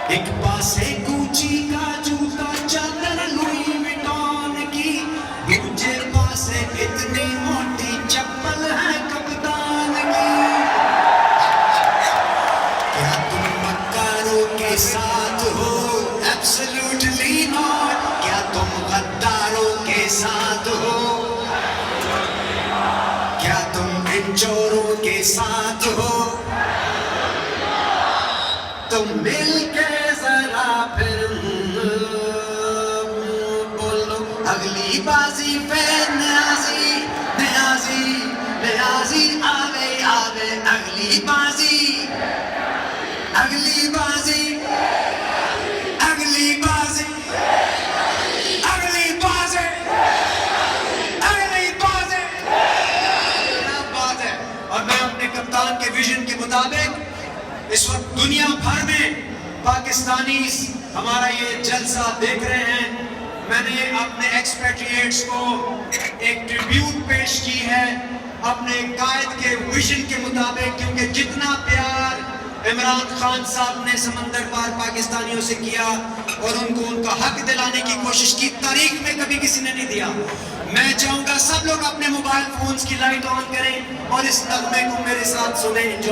ایک پاسے گوچی کا جوتا چادر لوئی وٹون کی، دوجے پاسے اتنی موٹی چپل ہے کپتان کی۔ کیا تم مکاروں کے ساتھ ہو؟ Absolutely not. کیا تم غداروں کے ساتھ ہو؟ کیا تم ان چوروں کے ساتھ ہو؟ تم مل کے ذرا پھر بولو اگلی بازی پہ نیازی نیازی نیازی آوے آوے اگلی بازی اگلی بازی اگلی بازی اگلی بازی اگلی بازی۔ کیا بات ہے۔ اور میں اپنے کپتان کے ویژن کے مطابق اس وقت دنیا بھر میں پاکستانی ہمارا یہ جلسہ دیکھ رہے ہیں۔ میں نے اپنے ایکسپیٹریٹس کو ایک ٹریبیوٹ پیش کی ہے اپنے قائد کے ویژن کے مطابق، کیونکہ جتنا پیار عمران خان صاحب نے سمندر پار پاکستانیوں سے کیا اور ان کو ان کا حق دلانے کی کوشش کی، تاریخ میں کبھی کسی نے نہیں دیا۔ میں چاہوں گا سب لوگ اپنے موبائل فونز کی لائٹ آن کریں اور اس نغمے کو میرے ساتھ سنیں۔